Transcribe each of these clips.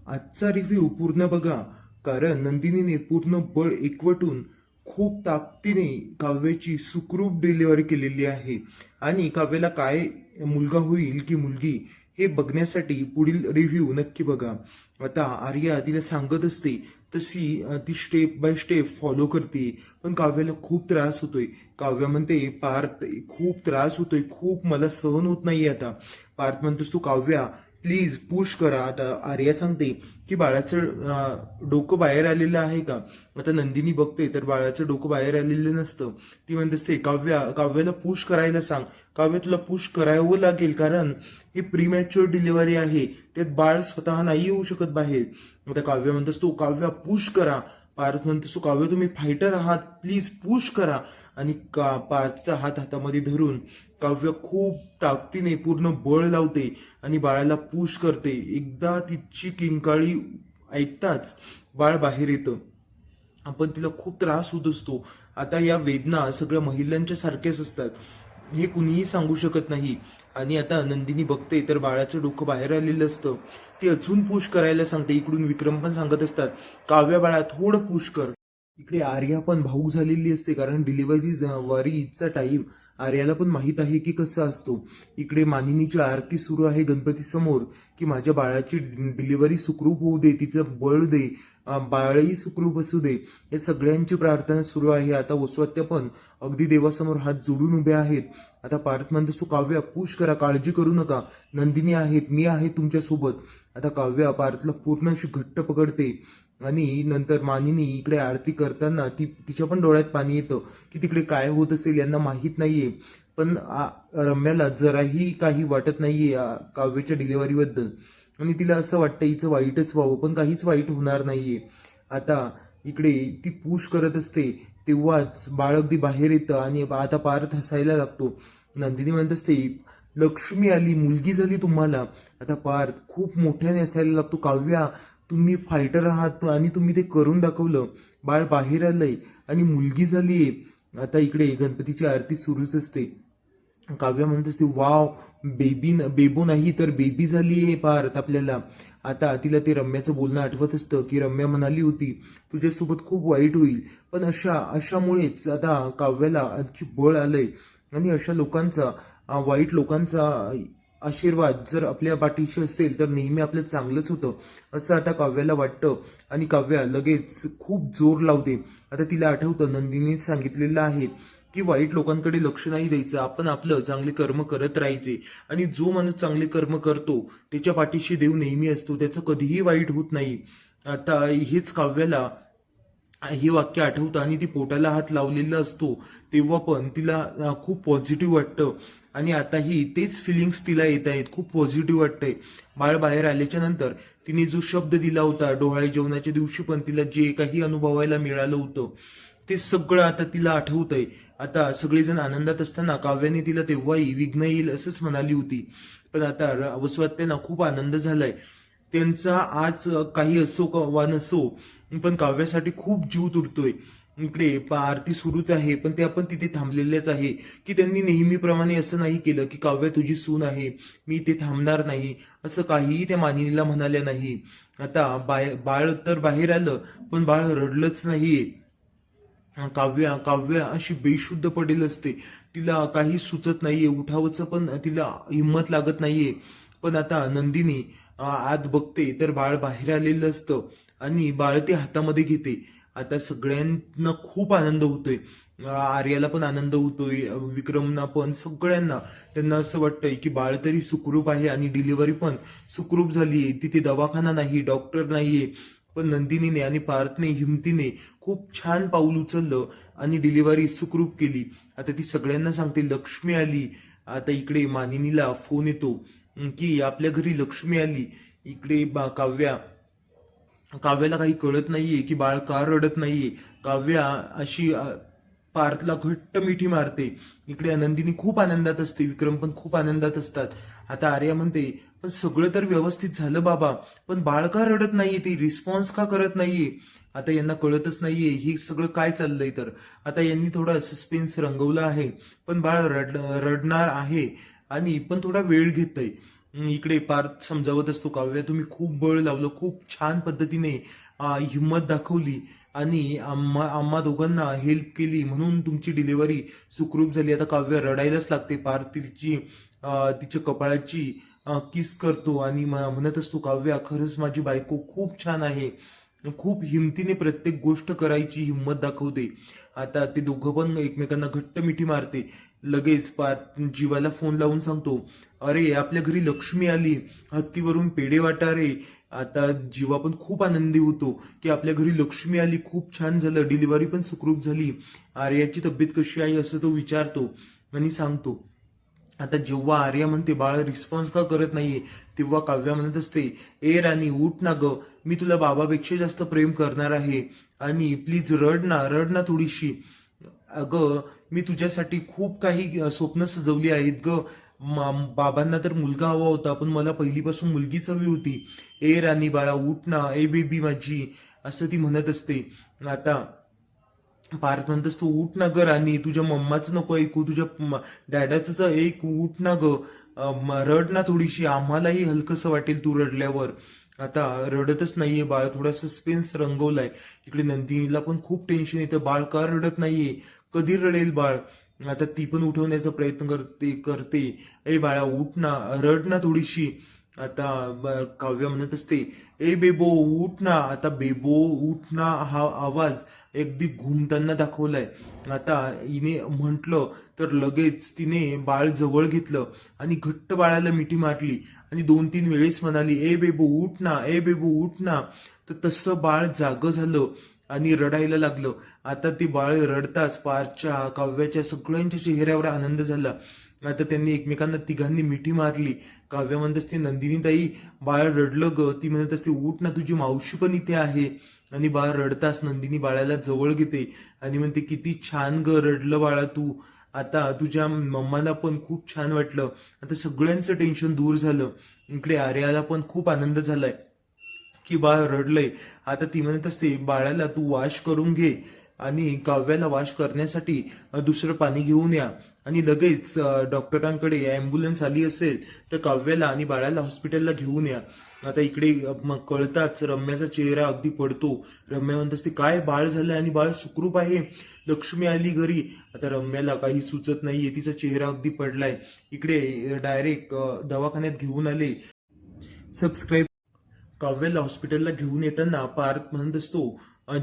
आजचा रिव्ह्यू पूर्ण बघा, कारण नंदिनीने पूर्ण बळ एकवटून खूप ताकदीने काव्याची सुखरूप डिलिव्हरी केलेली आहे. आणि काव्याला काय मुलगा होईल की मुलगी हे बघण्यासाठी पुढील रिव्ह्यू नक्की बघा. आता आर्या तिला सांगत असते तशी ती स्टेप बाय स्टेप फॉलो करते, पण काव्याला खूप त्रास होतोय. काव्या म्हणते, पार्थ खूप त्रास होतोय, खूप मला सहन होत नाहीये आता. पार्थ म्हणतोस तू काव्या प्लीज पुश करा. आता आर्या सांगते की बाळाचं डोकं बाहेर आलेलं आहे का. आता नंदिनी बघते तर बाळाचं डोकं बाहेर आलेलं नसतं. ती म्हणत असते काव्याला पुश करायला सांग. काव्य तुला पुश करावं लागेल, कारण ही प्रीमॅच्युअर डिलिव्हरी आहे, त्यात बाळ स्वतः नाही येऊ शकत बाहेर. आता काव्य म्हणतोस तू काव्या पुश करा. पार्थ म्हणतोस तू काव्य तुम्ही फायटर आहात, प्लीज पुश करा. आणि पार्थचा हात हातामध्ये धरून काव्य खूप ताकदीने पूर्ण बळ लावते आणि बाळाला पुश करते. एकदा तिची किंकाळी ऐकताच बाळ बाहेर येतं. आपण तिला खूप त्रास होत असतो. आता या वेदना सगळ्या महिलांच्या सारख्याच असतात, हे कुणीही सांगू शकत नाही. आणि आता नंदिनी बघते तर बाळाचं डोकं बाहेर आलेलं असतं. ती अजून पुश करायला सांगते. इकडून विक्रम पण सांगत असतात काव्या बाळा थोडं पुश कर. इकडे आर्या पण भाऊक झालेली असते, कारण डिलिव्हरी वारीचा टाइम आर्याला पण माहित आहे की कसा असतो. इकडे मानिनीची आरती सुरू आहे गणपती समोर, की माझ्या बाळाची डिलिव्हरी सुखरूप होऊ दे, तिचं बळ दे, बाळही सुखरूप असू दे. या सगळ्यांची प्रार्थना सुरू आहे. आता वसुहत्य पण अगदी देवासमोर हात जोडून उभे आहेत. आता पार्थ म्हणतो तू काव्या पुश करा, काळजी करू नका, नंदिनी आहेत, मी आहे तुमच्या सोबत. आता काव्या पार्थला पूर्ण अशी घट्ट पकडते. आणि नंतर मानिनी इकडे आरती करताना तिच्या पण डोळ्यात पाणी येतं की तिकडे काय होत असेल यांना माहीत नाहीये. पण रम्याला जराही काही वाटत नाहीये काव्याच्या डिलिव्हरी बद्दल. आणि तिला असं वाटतं हिचं वाईटच व्हावं, पण काहीच वाईट होणार नाहीये. आता इकडे ती पुश करत असते तेव्हाच बाळ अगदी बाहेर येतं आणि आता पार्थ हसायला लागतो. नंदिनी म्हणत असते लक्ष्मी आली, मुलगी झाली तुम्हाला. आता पार्थ खूप मोठ्याने हसायला लागतो. काव्या तुम्ही फायटर आहात आणि तुम्ही ते करून दाखवलं. बाळ बाहेर आलंय आणि मुलगी झालीये. आता इकडे गणपतीची आरती सुरूच असते. काव्य म्हणत असते वाव, बेबो नाही तर बेबी झालीये पार्थ आपल्याला. आता तिला ते रम्याचं बोलणं आठवत असतं की रम्या म्हणाली होती तुझ्यासोबत खूप वाईट होईल. पण अशामुळेच आता काव्याला आणखी बळ आलंय. आणि अशा लोकांचा, वाईट लोकांचा आशीर्वाद जर आपल्या पाठीशी असेल तर नेहमी आपलं चांगलंच होतं, असं आता काव्याला वाटतं. आणि काव्या लगेच खूप जोर लावते. आता तिला आठवतं नंदिनीने सांगितलेलं आहे की वाईट लोकांकडे लक्ष नाही द्यायचं, आपण आपलं चांगले कर्म करत राहायचे. आणि जो माणूस चांगले कर्म करतो त्याच्या पाठीशी देव नेहमी असतो, त्याचं कधीही वाईट होत नाही. आता हेच काव्याला हे वाक्य आठवतं आणि ती पोटाला हात लावलेला असतो तेव्हा पण तिला खूप पॉझिटिव्ह वाटतं. आणि आताही तेच फिलिंग्स तिला येत आहेत, खूप पॉझिटिव्ह वाटतंय. बाळ बाहेर आल्याच्या नंतर तिने जो शब्द दिला होता डोहाळे जेवणाच्या दिवशी पण तिला जे काही अनुभवायला मिळालं होतं ते सगळं आता तिला आठवतंय. आता सगळेजण आनंदात असताना काव्याने तिला तेव्हाही विघ्न येईल असंच म्हणाली होती. पण आता वसुहत्यांना खूप आनंद झालाय. त्यांचा आज काही असो वा नसो, पण काव्यासाठी खूप जीव तुटतोय. इकडे आरती सुरूच आहे, पण ते आपण तिथे थांबलेलेच आहे. की त्यांनी नेहमीप्रमाणे असं नाही केलं की काव्य तुझी सून आहे, मी इथे थांबणार नाही, असं काहीही त्या मानिनीला म्हणाल्या नाही. आता बाळ तर बाहेर आलं, पण बाळ रडलंच नाहीये. काव्य अशी बेशुद्ध पडेल असते, तिला काही सुचत नाहीये, उठावचं पण तिला हिंमत लागत नाहीये. पण आता नंदिनी आत बघते तर बाळ बाहेर आलेलं असतं आणि बाळ ते हातामध्ये घेते. आता सगळ्यांना खूप आनंद होतोय. आर्याला पण आनंद होतोय, विक्रमना पण, सगळ्यांना. त्यांना असं वाटतंय की बाळ तरी सुखरूप आहे आणि डिलिव्हरी पण सुखरूप झालीये. तिथे दवाखाना नाही, डॉक्टर नाहीये. पण नंदिनीने आणि पार्थने हिमतीने खूप छान पाऊल उचललं आणि डिलिव्हरी सुखरूप केली. आता ती सगळ्यांना सांगते लक्ष्मी आली. आता इकडे मानिनीला फोन येतो की आपल्या घरी लक्ष्मी आली. इकडे काव्याला काही कळत नाहीये की बाळ का रडत नाहीये. काव्या अशी पार्थला घट्ट मिठी मारते. इकडे नंदिनी खूप आनंदात असते, विक्रम पण खूप आनंदात असतात. आता आर्या म्हणते पण सगळं तर व्यवस्थित झालं बाबा, पण बाळ का रडत नाहीये, ते रिस्पॉन्स का करत नाहीये. आता यांना कळतच नाहीये हे सगळं काय चाललंय. तर आता यांनी थोडा सस्पेन्स रंगवला आहे, पण बाळ रडणार आहे आणि पण थोडा वेळ घेतय. इकडे पार्थ समजावत असतो, काव्या तुम्ही खूप बळ लावलं, खूप छान पद्धतीने हिंमत दाखवली आणि आम्हा दोघांना हेल्प केली म्हणून तुमची डिलिव्हरी सुखरूप झाली. आता काव्य रडायलाच लागते. पार्थ तिच्या कपाळाची किस करतो आणि म्हणत असतो, काव्या खरंच माझी बायको खूप छान आहे, खूप हिमतीने प्रत्येक गोष्ट करायची हिंमत दाखवते. आता ते दोघं पण एकमेकांना घट्ट मिठी मारते. लगेच जीवाला फोन लावून सांगतो, अरे आपल्या घरी लक्ष्मी आली, हत्तीवरून पेढे वाटा रे. आता जीवा पण खूप आनंदी होतो की आपल्या घरी लक्ष्मी आली, खूप छान झालं, डिलिव्हरी पण सुखरूप झाली. आर्याची तब्येत कशी आहे असं तो विचारतो आणि सांगतो. आता जेव्हा आर्या म्हणते बाळ रिस्पॉन्स का करत नाहीये, तेव्हा काव्या म्हणत असते, ए राणी उठ ना ग, मी तुला बाबापेक्षा जास्त प्रेम करणार आहे आणि प्लीज रड ना थोडीशी. अगं मी तुझ्यासाठी खूप काही स्वप्न सजवली आहेत ग. बाबांना तर मुलगा हवा होता, पण मला पहिलीपासून मुलगीच हवी होती. ए राणी बाळा उठ ना, ए बेबी माझी, असं ती म्हणत असते. आता पार्थ म्हणतस तू उठ ना ग राणी, तुझ्या मम्माचं नको ऐकू, तुझ्या डॅडाच एक उठ ना ग, रड ना थोडीशी, आम्हालाही हलकंसं वाटेल तू रडल्यावर. आता रडतच नाहीये बाळ, थोडा सस्पेन्स रंगवलाय. इकडे नंदिनीला पण खूप टेन्शन येतं, बाळ का रडत नाहीये, कधी रडेल बाळ. आता ती पण उठवण्याचा प्रयत्न करते. ए बाळा उठ ना, रड ना थोडीशी. आता काव्य म्हणत असते, ए बेबो उठ ना. आता बेबो उठ ना हा आवाज अगदी घुमताना दाखवलाय. आता हिने म्हटलं तर लगेच तिने बाळ जवळ घेतलं आणि घट्ट बाळाला मिठी मारली आणि 2-3 वेळेस म्हणाली, ए बेबो उठ ना, ए बेबो उठ ना. तर तसं बाळ जागं झालं आणि रडायला लागलं. आता ते बाळ रडताच पारच्या, काव्याच्या सगळ्यांच्या चेहऱ्यावर आनंद झाला. आता त्यांनी एकमेकांना तिघांनी मिठी मारली. काव्य म्हणत असते, नंदिनी ताई बाळ रडलं ग. ती म्हणत असते, उठ ना, तुझी मावशी पण इथे आहे. आणि बाळ रडताच नंदिनी बाळाला जवळ घेते आणि म्हणते, किती छान ग रडलं बाळा तू. आता तुझ्या मम्माला पण खूप छान वाटलं. आता सगळ्यांचं टेन्शन दूर झालं. इकडे आर्याला पण खूप आनंद झालाय की बाळ रडलंय. आता ती म्हणत असते, बाळाला तू वॉश करून घे आणि काव्याला वॉश करण्यासाठी दुसरं पाणी घेऊन या. आणि लगेच डॉक्टरांकडे अँब्युलन्स आली असेल तर काव्याला आणि बाळाला हॉस्पिटलला घेऊन या. आता इकडे मग कळताच रम्याचा चेहरा अगदी पडतो. रम्या म्हणत असते, काय बाळ झालंय आणि बाळ सुखरूप आहे, लक्ष्मी आली घरी. आता रम्याला काही सुचत नाहीये, तिचा चेहरा अगदी पडलाय. इकडे डायरेक्ट दवाखान्यात घेऊन आले. सबस्क्राईब. काव्याला हॉस्पिटलला घेऊन येताना पार्थ म्हणत असतो,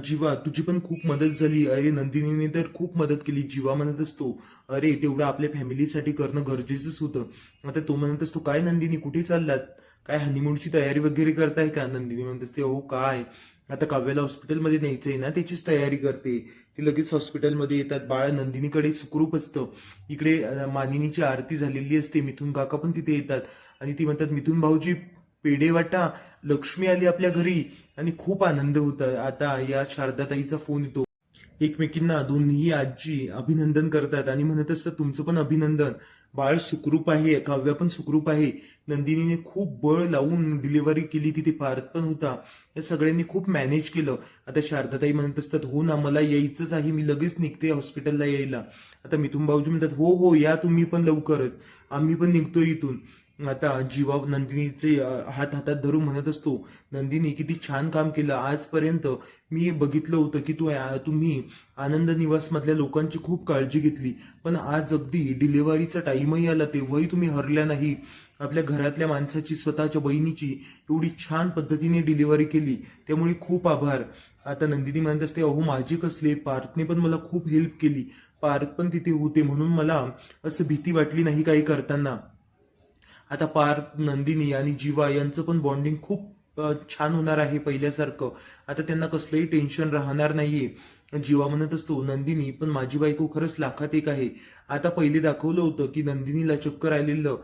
जीवा तुझी पण खूप मदत झाली. अरे नंदिनीने तर खूप मदत केली. जीवा म्हणत असतो, अरे तेवढं आपल्या फॅमिलीसाठी करणं गरजेचंच होतं. आता तो म्हणत असतो, काय नंदिनी कुठे चाललात, काय हनीमूनची तयारी वगैरे करताय का. नंदिनी म्हणत असते, हो काय, आता काव्याला हॉस्पिटलमध्ये न्यायचंय ना, त्याचीच तयारी करते. ती लगेच हॉस्पिटलमध्ये येतात. बाळ नंदिनीकडे सुखरूप असतं. इकडे मानिनीची आरती झालेली असते. मिथुन काका पण तिथे येतात आणि ती म्हणतात, मिथुन भाऊजी पेढे वाटा, लक्ष्मी आली आपल्या घरी. आणि खूप आनंद होता. आता या शारदाताईचा फोन येतो. एकमेकींना दोन्ही आजी अभिनंदन करतात आणि म्हणत असतात, तुमचं पण अभिनंदन, बाळ सुखरूप आहे, काव्या पण सुखरूप आहे. नंदिनीने खूप बळ लावून डिलिव्हरी केली, तिथे पार्थ पण होता. या सगळ्यांनी खूप मॅनेज केलं. आता शारदाताई म्हणत असतात, हो ना मला यायचंच आहे, मी लगेच निघते हॉस्पिटलला यायला. आता मिथुन भाऊजी म्हणतात, हो हो या तुम्ही पण लवकरच, आम्ही पण निघतो इथून. आता जीवा नंदिनीचे हात हातात धरून म्हणत असतो, नंदिनी किती छान काम केलं आजपर्यंत. मी बघितलं होतं की तुम्ही आनंद निवास मधल्या लोकांची खूप काळजी घेतली, पण आज अगदी डिलिव्हरीचा टाइमही आला तेव्हाही तुम्ही हरल्या नाही. आपल्या घरातल्या माणसाची, स्वतःच्या बहिणीची एवढी छान पद्धतीने डिलिव्हरी केली, त्यामुळे खूप आभार. आता नंदिनी म्हणत असते, अहो माझे कसले, पार्थने पण मला खूप हेल्प केली, पार्थ पण तिथे होते म्हणून मला असं भीती वाटली नाही काही करताना. आता पार्थ, नंदिनी आणि जीवा यांचं पण बॉन्डिंग खूप छान होणार आहे पहिल्यासारखं. आता त्यांना कसलंही टेन्शन राहणार नाहीये. जीवा म्हणत असतो, नंदिनी पण माझी बायको खरंच लाखात एक आहे. आता पहिले दाखवलं होतं की नंदिनीला चक्कर आलेलं,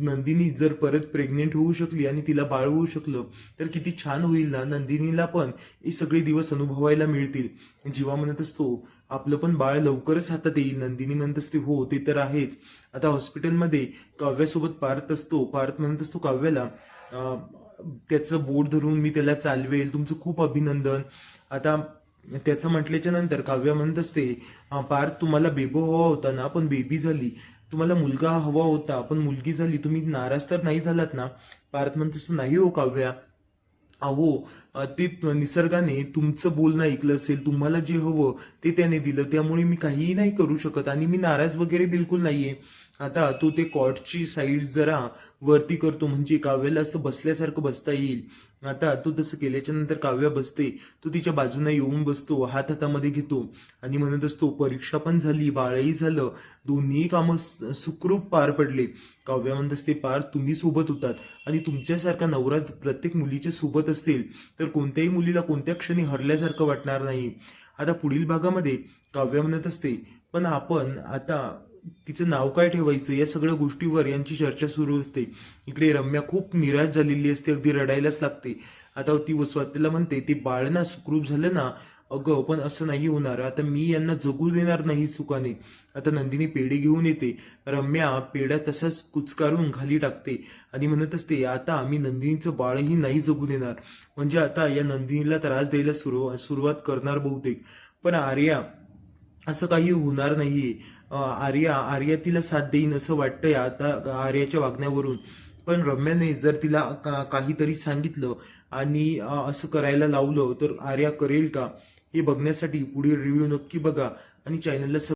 नंदिनी जर परत प्रेग्नेंट होऊ शकली आणि तिला बाळ होऊ शकलं तर किती छान होईल ना, नंदिनीला पण हे सगळे दिवस अनुभवायला मिळतील. जीवा म्हणत असतो, आपलं पण बाळ लवकरच हातात येईल. नंदिनी म्हणत असते, हो ते तर आहेच. आता हॉस्पिटलमध्ये काव्यासोबत पार्थ असतो. पार्थ म्हणत असतो काव्याला, त्याचं बोट धरून मी त्याला चालवेल, तुमचं खूप अभिनंदन. आता त्याचं म्हटल्याच्या नंतर काव्या म्हणत असते, पार्थ तुम्हाला बेबो हवा होता ना, पण बेबी झाली. तुम्हाला मुलगा हवा होता पण मुलगी झाली, तुम्ही नाराज तर नाही झालात ना? पार्थ म्हणतोस नाही हो काव्या, अहो ते निसर्गाने तुमचं बोलणं ऐकलं असेल, तुम्हाला जे हवं ते त्याने दिलं, त्यामुळे मी काहीही नाही करू शकत आणि मी नाराज वगैरे बिलकुल नाहीये. आता तो ते कॉटची साईड जरा वरती करतो म्हणजे काव्याला असं बसल्यासारखं बसता येईल. आता तो तसं केल्याच्या नंतर काव्या बसते, तो तिच्या बाजूने येऊन बसतो, हात हातामध्ये घेतो आणि म्हणत असतो परीक्षा पण झाली, बाळही झालं, दोन्ही कामं सुखरूप पार पडले. काव्या म्हणत असते पार्थ तुम्ही सोबत होतात आणि तुमच्यासारखा नवरा प्रत्येक मुलीच्या सोबत असतील तर कोणत्याही मुलीला कोणत्या क्षणी हरल्यासारखं वाटणार नाही. आता पुढील भागामध्ये काव्य म्हणत असते पण आपण आता तिचं नाव काय ठेवायचं या सगळ्या गोष्टीवर यांची चर्चा सुरू असते. इकडे रम्या खूप निराश झालेली असते, अगदी रडायलाच लागते. आता ती स्वतःला म्हणते ते बाळ ना सुखरूप झालं ना, अगं पण असं नाही होणार, आता मी यांना जगू देणार नाही सुखाने. आता नंदिनी पेढे घेऊन येते, रम्या पेढा तसाच कुचकारून खाली टाकते आणि म्हणत असते आता आम्ही नंदिनीचं बाळही नाही जगू देणार. म्हणजे आता या नंदिनीला त्रास द्यायला सुरुवात करणार बहुतेक. पण आर्या असं काही होणार नाहीये. आर्या तिला साथ देईन असं वाटतंय आता आर्याच्या वागण्यावरून. पण रम्याने जर तिला काहीतरी सांगितलं आणि असं करायला लावलं तर आर्या करेल का, हे बघण्यासाठी पुढील रिव्ह्यू नक्की बघा आणि चॅनलला